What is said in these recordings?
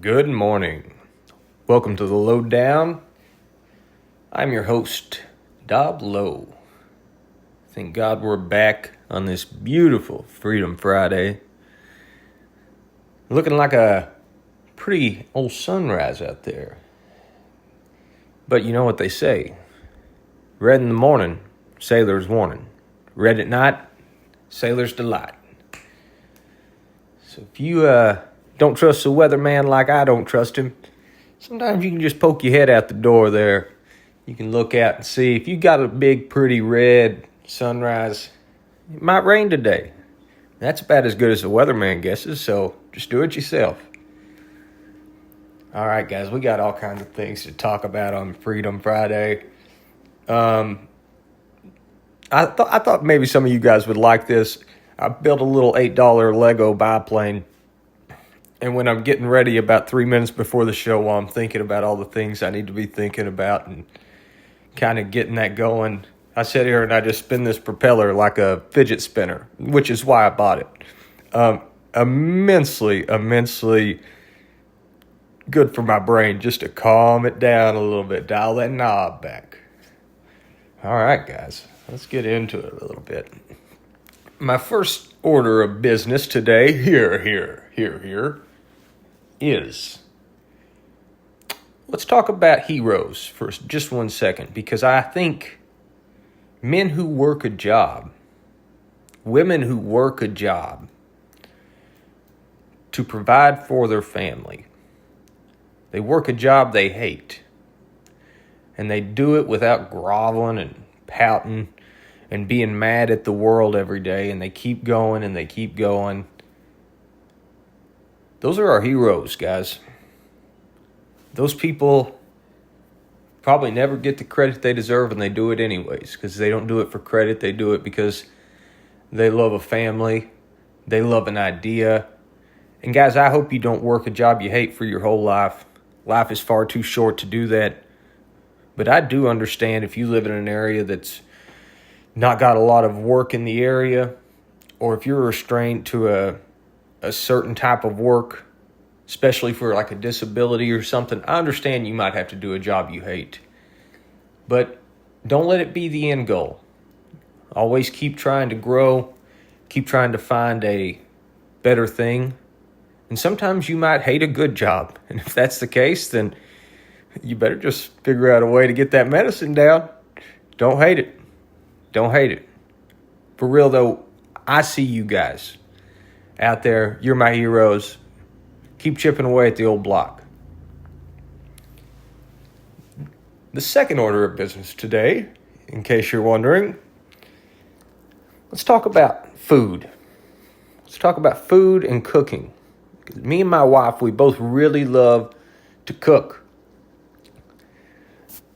Good morning. Welcome to the Lowdown. I'm your host, Dob Low. Thank God we're back on this beautiful Freedom Friday. Looking like a pretty old sunrise out there. But you know what they say. Red in the morning, sailor's warning. Red at night, sailor's delight. So if you don't trust the weatherman like I don't trust him, sometimes you can just poke your head out the door there. You can look out and see if you got a big, pretty red sunrise, it might rain today. That's about as good as the weatherman guesses, so just do it yourself. All right, guys, we got all kinds of things to talk about on Freedom Friday. I thought maybe some of you guys would like this. I built a little $8 Lego biplane. And when I'm getting ready about 3 minutes before the show, while I'm thinking about all the things I need to be thinking about and kind of getting that going, I sit here and I just spin this propeller like a fidget spinner, which is why I bought it. Immensely good for my brain just to calm it down a little bit, dial that knob back. All right, guys, let's get into it a little bit. My first order of business today, here, is let's talk about heroes for just 1 second, because I think men who work a job, women who work a job to provide for their family, they work a job they hate, and they do it without groveling and pouting and being mad at the world every day, and they keep going and they keep going. Those are our heroes, guys. Those people probably never get the credit they deserve, and they do it anyways, because they don't do it for credit. They do it because they love a family. They love an idea. And guys, I hope you don't work a job you hate for your whole life. Life is far too short to do that. But I do understand if you live in an area that's not got a lot of work in the area, or if you're restrained to a certain type of work, especially for like a disability or something, I understand you might have to do a job you hate. But don't let it be the end goal. Always keep trying to grow, keep trying to find a better thing. And sometimes you might hate a good job. And if that's the case, then you better just figure out a way to get that medicine down. Don't hate it. Don't hate it. For real though, I see you guys out there. You're my heroes. Keep chipping away at the old block. The second order of business today, in case you're wondering, let's talk about food. Let's talk about food and cooking. Me and my wife, we both really love to cook.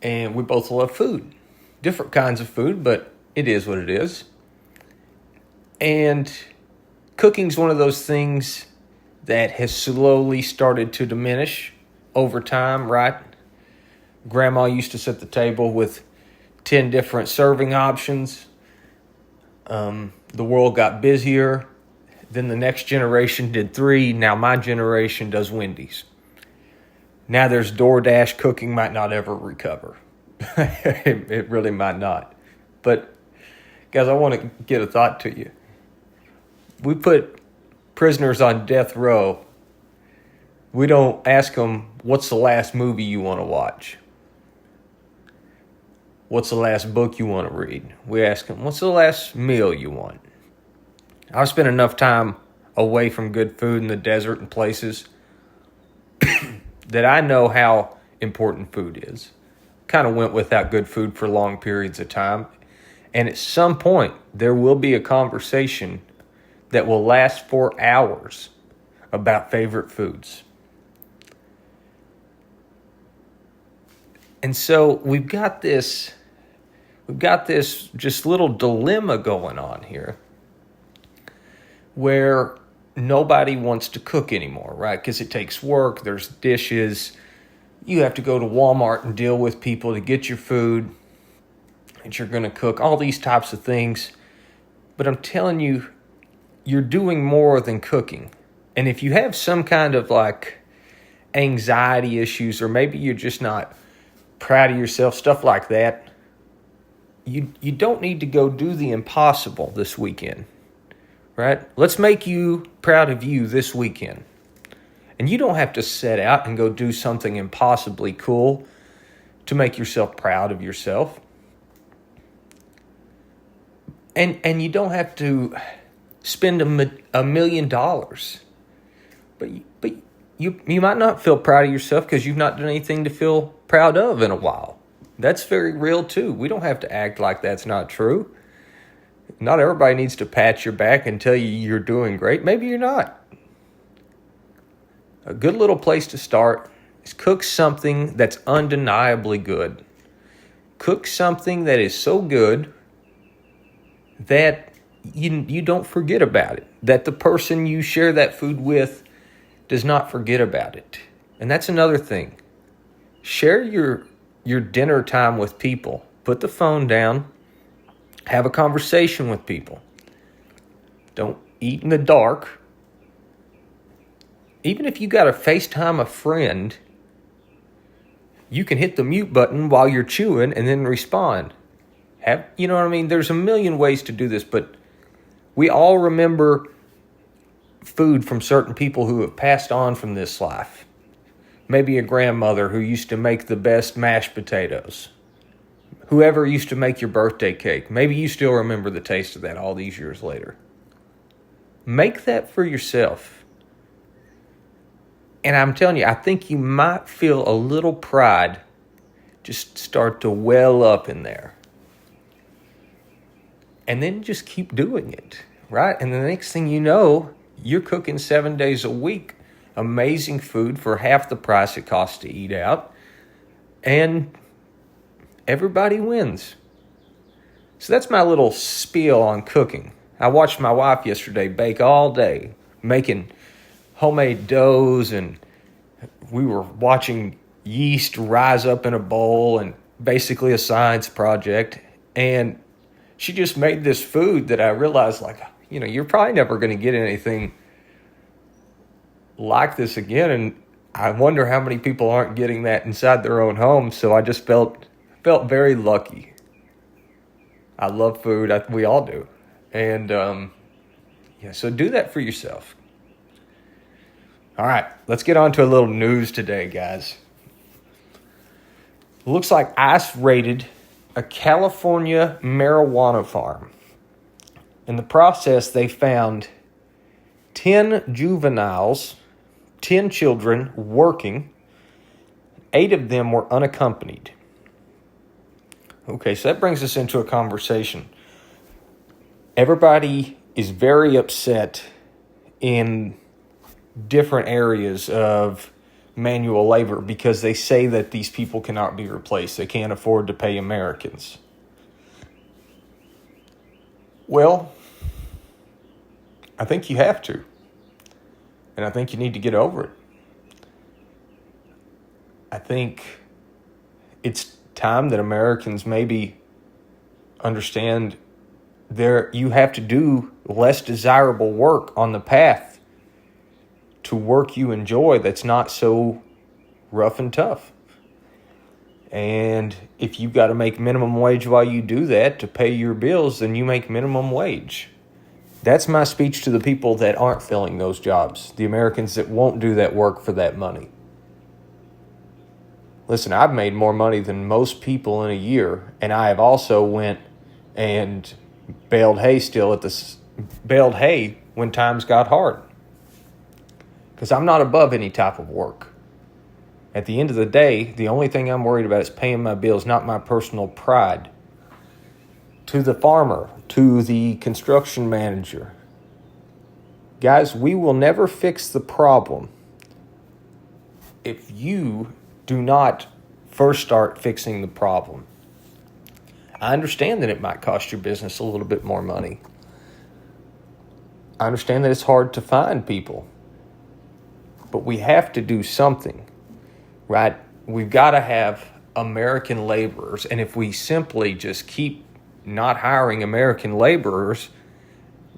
And we both love food. Different kinds of food, but it is what it is. And cooking's one of those things that has slowly started to diminish over time, right? Grandma used to set the table with 10 different serving options. The world got busier. Then the next generation did 3. Now my generation does Wendy's. Now there's DoorDash. Cooking might not ever recover. It really might not. But guys, I want to get a thought to you. We put prisoners on death row. We don't ask them, what's the last movie you want to watch? What's the last book you want to read? We ask them, what's the last meal you want? I've spent enough time away from good food in the desert and places that I know how important food is. Kind of went without good food for long periods of time. And at some point, there will be a conversation that will last for hours about favorite foods. And so we've got this just little dilemma going on here where nobody wants to cook anymore, right? Because it takes work, there's dishes, you have to go to Walmart and deal with people to get your food that you're going to cook, all these types of things. But I'm telling you, you're doing more than cooking. And if you have some kind of like anxiety issues, or maybe you're just not proud of yourself, stuff like that, you don't need to go do the impossible this weekend, right? Let's make you proud of you this weekend. And you don't have to set out and go do something impossibly cool to make yourself proud of yourself. And you don't have to spend $1 million. But you might not feel proud of yourself because you've not done anything to feel proud of in a while. That's very real too. We don't have to act like that's not true. Not everybody needs to pat your back and tell you you're doing great. Maybe you're not. A good little place to start is cook something that's undeniably good. Cook something that is so good that you don't forget about it. That the person you share that food with does not forget about it. And that's another thing. Share your dinner time with people. Put the phone down. Have a conversation with people. Don't eat in the dark. Even if you got to FaceTime a friend, you can hit the mute button while you're chewing and then respond. You know what I mean? There's a million ways to do this, but we all remember food from certain people who have passed on from this life. Maybe a grandmother who used to make the best mashed potatoes. Whoever used to make your birthday cake. Maybe you still remember the taste of that all these years later. Make that for yourself. And I'm telling you, I think you might feel a little pride just start to well up in there. And then just keep doing it, right? And the next thing you know, you're cooking 7 days a week. Amazing food for half the price it costs to eat out. And everybody wins. So that's my little spiel on cooking. I watched my wife yesterday bake all day, making homemade doughs, and we were watching yeast rise up in a bowl, and basically a science project. And she just made this food that I realized, you're probably never going to get anything like this again. And I wonder how many people aren't getting that inside their own home. So I just felt very lucky. I love food. We all do. And so do that for yourself. All right, let's get on to a little news today, guys. Looks like ICE raided a California marijuana farm. In the process, they found 10 juveniles, 10 children working. 8 of them were unaccompanied. Okay, so that brings us into a conversation. Everybody is very upset in different areas of manual labor because they say that these people cannot be replaced. They can't afford to pay Americans. Well, I think you have to. And I think you need to get over it. I think it's time that Americans maybe understand you have to do less desirable work on the path to work you enjoy that's not so rough and tough. And if you've got to make minimum wage while you do that to pay your bills, then you make minimum wage. That's my speech to the people that aren't filling those jobs, the Americans that won't do that work for that money. Listen, I've made more money than most people in a year, and I have also went and baled hay when times got hard. Because I'm not above any type of work. At the end of the day, the only thing I'm worried about is paying my bills, not my personal pride. To the farmer, to the construction manager. Guys, we will never fix the problem if you do not first start fixing the problem. I understand that it might cost your business a little bit more money. I understand that it's hard to find people. But we have to do something, right? We've got to have American laborers. And if we simply just keep not hiring American laborers,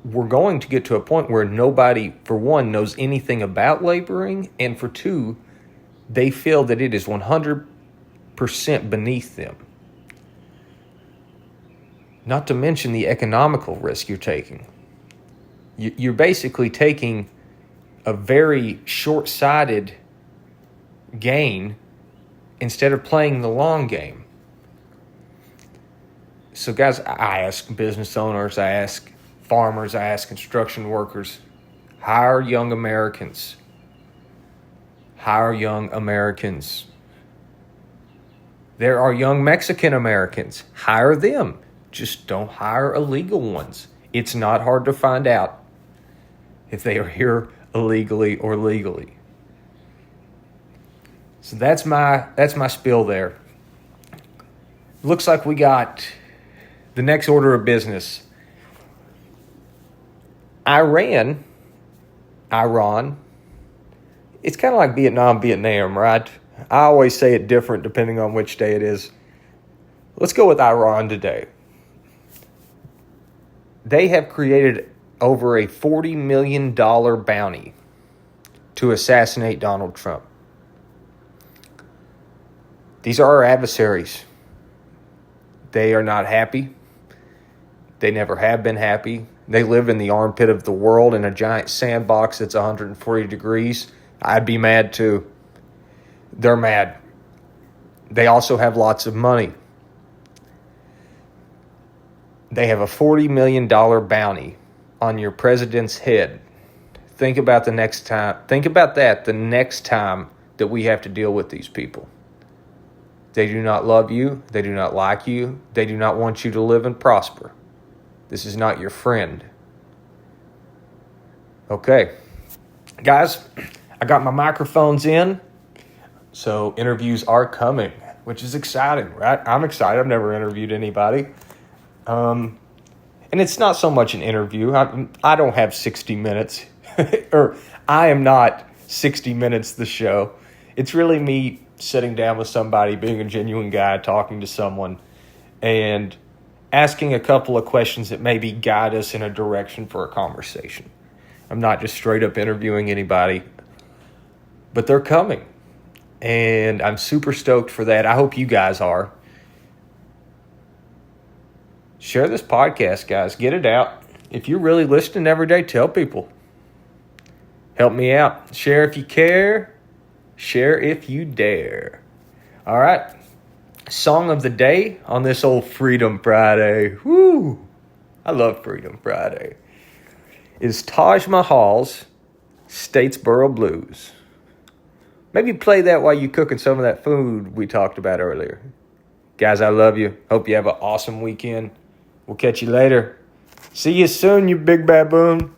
we're going to get to a point where nobody, for one, knows anything about laboring. And for two, they feel that it is 100% beneath them. Not to mention the economical risk you're taking. You're basically taking a very short-sighted gain instead of playing the long game. So guys, I ask business owners, I ask farmers, I ask construction workers, hire young Americans. Hire young Americans. There are young Mexican Americans. Hire them. Just don't hire illegal ones. It's not hard to find out if they are here illegally or legally. So that's my spiel there. Looks like we got the next order of business. Iran, it's kind of like Vietnam, right? I always say it different depending on which day it is. Let's go with Iran today. They have created over a $40 million bounty to assassinate Donald Trump. These are our adversaries. They are not happy. They never have been happy. They live in the armpit of the world in a giant sandbox that's 140 degrees. I'd be mad too. They're mad. They also have lots of money. They have a $40 million bounty on your president's head. Think about the next time that we have to deal with these people. They do not love you. They do not like you. They do not want you to live and prosper. This is not your friend. Okay. Guys, I got my microphones in, so interviews are coming, which is exciting, right? I'm excited. I've never interviewed anybody. And it's not so much an interview. I don't have 60 minutes, or I am not 60 minutes the show. It's really me sitting down with somebody, being a genuine guy, talking to someone, and asking a couple of questions that maybe guide us in a direction for a conversation. I'm not just straight up interviewing anybody, but they're coming. And I'm super stoked for that. I hope you guys are. Share this podcast, guys. Get it out. If you're really listening every day, tell people. Help me out. Share if you care. Share if you dare. All right. Song of the day on this old Freedom Friday. Woo! I love Freedom Friday. Is Taj Mahal's Statesboro Blues. Maybe play that while you're cooking some of that food we talked about earlier. Guys, I love you. Hope you have an awesome weekend. We'll catch you later. See you soon, you big baboon.